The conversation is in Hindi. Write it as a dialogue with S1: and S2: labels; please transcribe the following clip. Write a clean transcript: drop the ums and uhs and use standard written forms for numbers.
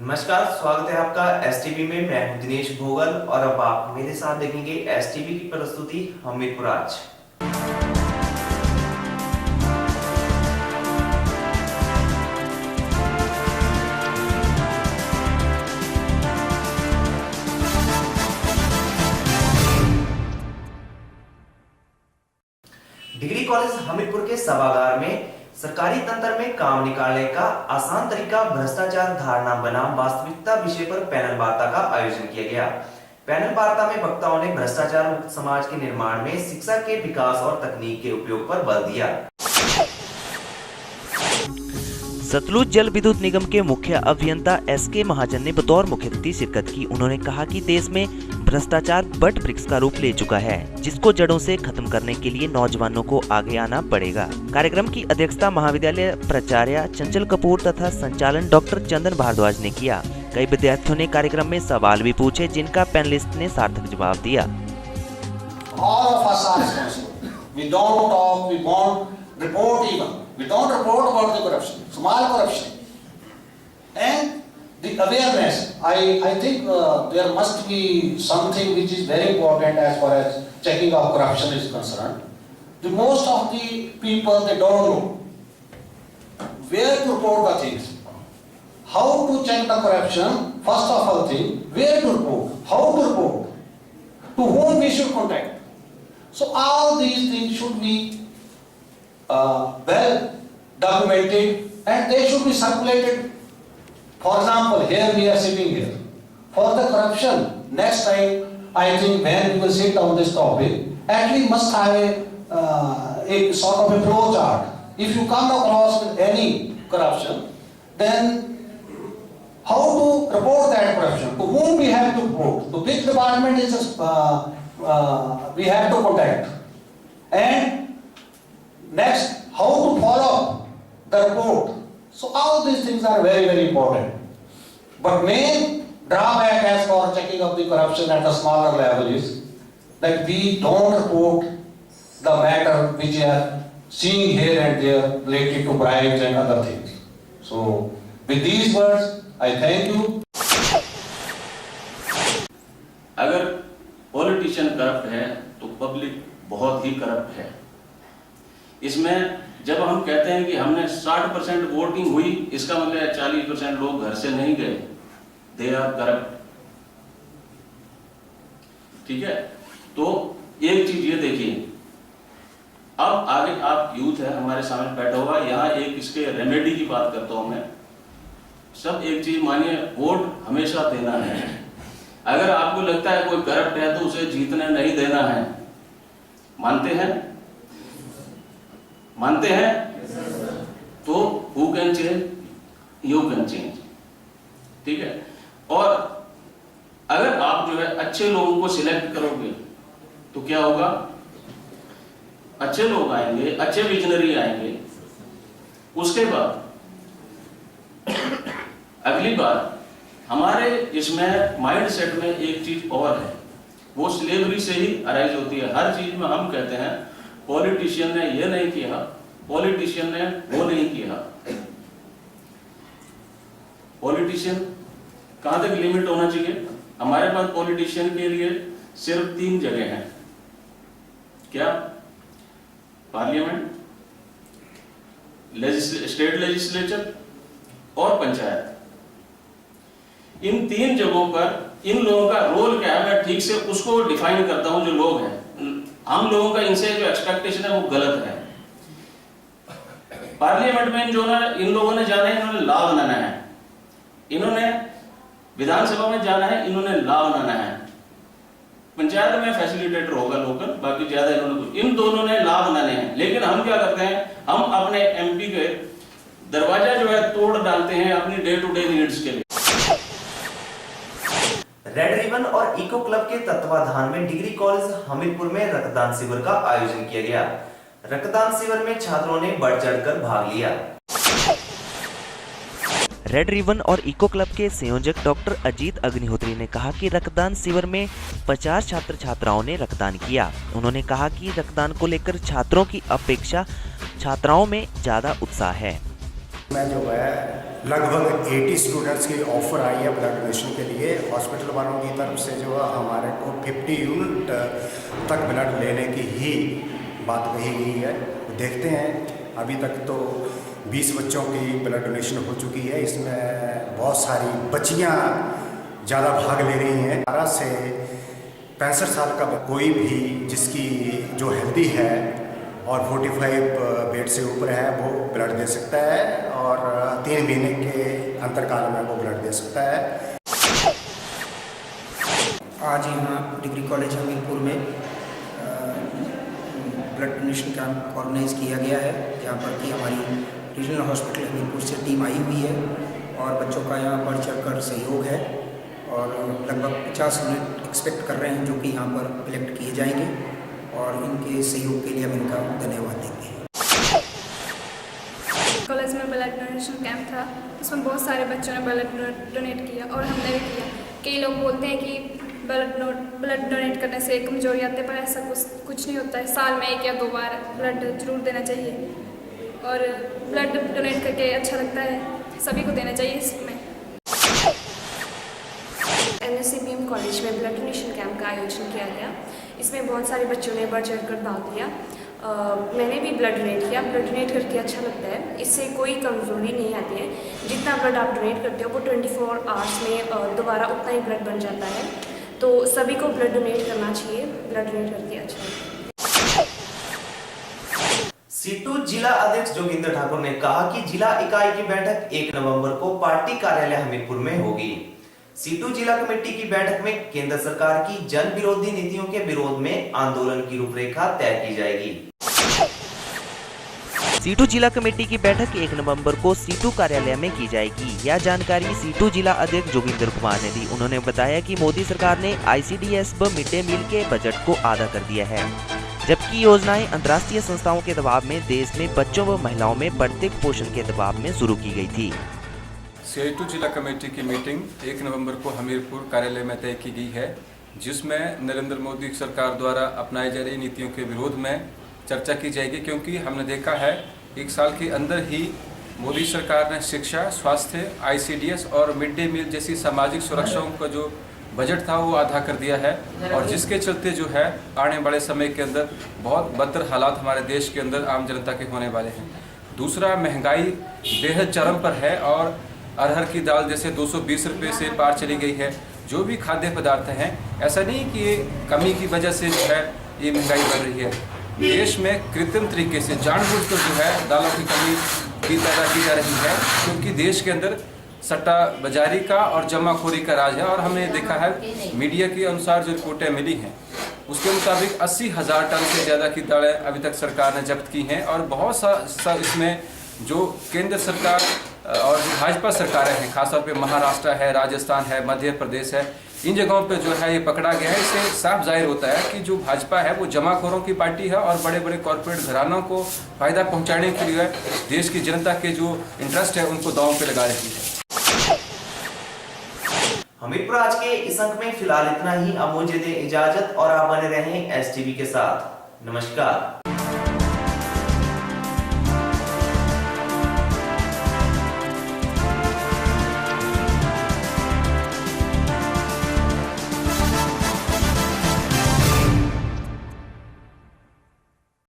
S1: नमस्कार, स्वागत है आपका एसटीवी में। मैं हूं दिनेश भोगल और अब आप मेरे साथ देखेंगे एसटीवी की प्रस्तुति हमीरपुर आज। डिग्री कॉलेज हमीरपुर के सभागार में सरकारी तंत्र में काम निकालने का आसान तरीका भ्रष्टाचार धारणा बनाम वास्तविकता विषय पर पैनल वार्ता का आयोजन किया गया। पैनल वार्ता में वक्ताओं ने भ्रष्टाचार मुक्त समाज के निर्माण में शिक्षा के विकास और तकनीक के उपयोग पर बल दिया।
S2: सतलुज जल विद्युत निगम के मुख्य अभियंता एसके महाजन ने बतौर मुख्य अतिथि शिरकत की। उन्होंने कहा कि देश में भ्रष्टाचार बट वृक्ष का रूप ले चुका है, जिसको जड़ों से खत्म करने के लिए नौजवानों को आगे आना पड़ेगा। कार्यक्रम की अध्यक्षता महाविद्यालय प्राचार्य चंचल कपूर तथा संचालन डॉक्टर चंदन भारद्वाज ने किया। कई विद्यार्थियों ने कार्यक्रम में सवाल भी पूछे, जिनका पैनलिस्ट ने सार्थक जवाब दिया।
S3: We don't report about the corruption, small corruption. And the awareness, I think there must be something which is very important as far as checking of corruption is concerned. The most of the people, they don't know where to report the things. How to check the corruption, first of all thing, where to report, how to report, to whom we should contact. So all these things should be well documented and they should be circulated. For example, here we are sitting here. For the corruption, next time I think when we will sit on this topic, at least must have a sort of a flow chart. If you come across with any corruption, then how to report that corruption? To whom we have to report? To which department is we have to contact? And next, how to follow up the report. So all these things are very, very important. But main drawback as for checking of the corruption at a smaller level is that we don't report the matter which we are seeing here and there related to bribes and other things. So with these words, I thank you.
S4: अगर पॉलिटिशियन करप्ट है तो पब्लिक बहुत ही करप्ट है। इसमें जब हम कहते हैं कि हमने 60% वोटिंग हुई, इसका मतलब 40% लोग घर से नहीं गए, दे आर करप्ट। ठीक है, तो एक चीज ये देखिए, अब आगे आप यूथ है हमारे सामने बैठा हुआ, यहाँ एक इसके रेमेडी की बात करता हूं मैं। सब एक चीज मानिए, वोट हमेशा देना है। अगर आपको लगता है कोई करप्ट है तो उसे जीतने नहीं देना है। मानते हैं? मानते हैं? तो who can change? You can change. ठीक है, और अगर आप जो है अच्छे लोगों को सिलेक्ट करोगे तो क्या होगा? अच्छे लोग आएंगे, अच्छे विजनरी आएंगे। उसके बाद अगली बार हमारे इसमें माइंड सेट में एक चीज और है, वो स्लेवरी से ही अराइज होती है। हर चीज में हम कहते हैं पॉलिटिशियन ने ये नहीं किया, पॉलिटिशियन ने वो नहीं किया। पॉलिटिशियन कहां तक लिमिट होना चाहिए? हमारे पास पॉलिटिशियन के लिए सिर्फ 3 जगह हैं। क्या? पार्लियामेंट, स्टेट लेजिस्लेचर और पंचायत। इन 3 जगहों पर इन लोगों का रोल क्या है, मैं ठीक से उसको डिफाइन करता हूं। जो लोग हैं, हम लोगों का इनसे जो एक्सपेक्टेशन है वो गलत है। पार्लियामेंट में जो ना इन लोगों ने जाना है, इन्होंने लॉ बनाना है। इन्होंने विधानसभा में जाना है, इन्होंने लॉ बनाना है। पंचायत में फैसिलिटेटर होगा लोकल, बाकी ज्यादा इन्होंने, इन दोनों ने लॉ बनाने हैं। लेकिन हम क्या करते हैं, हम अपने एमपी के दरवाजा जो है तोड़ डालते हैं अपनी डे टू डे नीड्स के लिए।
S1: रेड रिबन और इको क्लब के तत्वाधान में डिग्री कॉलेज हमीरपुर में रक्तदान शिविर का आयोजन किया गया। रक्तदान शिविर में छात्रों ने बढ़ चढ़कर भाग लिया।
S2: रेड रिबन और इको क्लब के संयोजक डॉक्टर अजीत अग्निहोत्री ने कहा कि रक्तदान शिविर में 50 छात्र छात्राओं ने रक्तदान किया। उन्होंने कहा कि रक्तदान को लेकर छात्रों की अपेक्षा छात्राओं में ज्यादा उत्साह है।
S5: मैं जो है लगभग 80 स्टूडेंट्स की ऑफ़र आई है ब्लड डोनेशन के लिए। हॉस्पिटल वालों की तरफ से जो है हमारे को 50 यूनिट तक ब्लड लेने की ही बात कही गई है। देखते हैं, अभी तक तो 20 बच्चों की ब्लड डोनेशन हो चुकी है। इसमें बहुत सारी बच्चियां ज़्यादा भाग ले रही हैं। 18 से 65 साल का कोई भी जिसकी जो हेल्दी है और 45 वेट से ऊपर है वो ब्लड दे सकता है और 3 महीने के अंतरकाल में वो ब्लड दे सकता है।
S6: आज यहाँ डिग्री कॉलेज हमीरपुर में ब्लड डोनेशन कैंप ऑर्गेनाइज किया गया है, जहाँ पर कि हमारी रीजनल हॉस्पिटल हमीरपुर से टीम आई हुई है और बच्चों का यहाँ बढ़ चढ़कर सहयोग है और लगभग 50 यूनिट एक्सपेक्ट कर रहे हैं जो कि यहाँ पर कलेक्ट किए जाएंगे और इनके सहयोग के लिए हम इनका धन्यवाद देते हैं।
S7: कॉलेज में ब्लड डोनेशन कैंप था, उसमें बहुत सारे बच्चों ने ब्लड डोनेट किया और हमने भी किया। कई लोग बोलते हैं कि ब्लड डोनेट करने से कमजोरी आती है, पर ऐसा कुछ नहीं होता है। साल में 1 या 2 बार ब्लड जरूर देना चाहिए और ब्लड डोनेट करके अच्छा लगता है, सभी को देना चाहिए। इसमें
S8: NSCBM कॉलेज में ब्लड डोनेशन कैंप का आयोजन किया गया। इसमें बहुत सारे बच्चों ने बढ़ चढ़कर भाग लिया। मैंने भी ब्लड डोनेट किया। ब्लड डोनेट करके अच्छा लगता है, इससे कोई कमज़ोरी नहीं आती है। जितना ब्लड आप डोनेट करते हो वो 24 आवर्स में दोबारा उतना ही ब्लड बन जाता है। तो सभी को ब्लड डोनेट करना चाहिए। ब्लड डोनेट करके अच्छा लगता है।
S1: सीटू जिला अध्यक्ष जोगिंदर ठाकुर ने कहा कि जिला इकाई की बैठक 1 नवंबर को पार्टी कार्यालय हमीरपुर में होगी। सीटू जिला कमेटी की बैठक में केंद्र सरकार की जन विरोधी नीतियों के विरोध में आंदोलन की रूपरेखा तय की जाएगी।
S2: सीटू जिला कमेटी की बैठक 1 नवंबर को सीटू कार्यालय में की जाएगी। यह जानकारी सीटू जिला अध्यक्ष जोगिंदर कुमार ने दी। उन्होंने बताया कि मोदी सरकार ने ICDS व मिड डे मील के बजट को आधा कर दिया है, जबकि योजनाएं अंतर्राष्ट्रीय संस्थाओं के दबाव में देश में बच्चों व महिलाओं में बढ़ते कुपोषण के दबाव में शुरू की गई थी।
S9: CITU जिला कमेटी की मीटिंग 1 नवंबर को हमीरपुर कार्यालय में तय की गई है, जिसमें नरेंद्र मोदी सरकार द्वारा अपनाई जा रही नीतियों के विरोध में चर्चा की जाएगी। क्योंकि हमने देखा है 1 साल के अंदर ही मोदी सरकार ने शिक्षा, स्वास्थ्य, ICDS और मिड डे मील जैसी सामाजिक सुरक्षाओं का जो बजट था वो आधा कर दिया है और जिसके चलते जो है आने वाले समय के अंदर बहुत बदतर हालात हमारे देश के अंदर आम जनता के होने वाले हैं। दूसरा, महंगाई बेहद चरम पर है और अरहर की दाल जैसे 220 रुपये से पार चली गई है। जो भी खाद्य पदार्थ हैं, ऐसा नहीं कि ये कमी की वजह से जो है ये महंगाई बढ़ रही है। देश में कृत्रिम तरीके से जानबूझकर जो है दालों की कमी भी पैदा की जा रही है, क्योंकि देश के अंदर सट्टा बाजारी का और जमाखोरी का राज है। और हमने देखा है मीडिया के अनुसार जो रिपोर्टें मिली हैं उसके मुताबिक 80,000 टन से ज़्यादा की दालें अभी तक सरकार ने जब्त की हैं और बहुत सा इसमें जो केंद्र सरकार और जो भाजपा सरकारें हैं, खासतौर पे महाराष्ट्र है, राजस्थान है, मध्य प्रदेश है, इन जगहों पे जो है ये पकड़ा गया है। इससे साफ जाहिर होता है कि जो भाजपा है वो जमाखोरों की पार्टी है और बड़े बड़े कॉरपोरेट घरानों को फायदा पहुंचाने के लिए देश की जनता के जो इंटरेस्ट है उनको दांव पे लगा रही है।
S1: हमीरपुर आज के इस अंक में फिलहाल इतना ही। अब मुझे दें इजाजत और आप बने रहें STV के साथ। नमस्कार।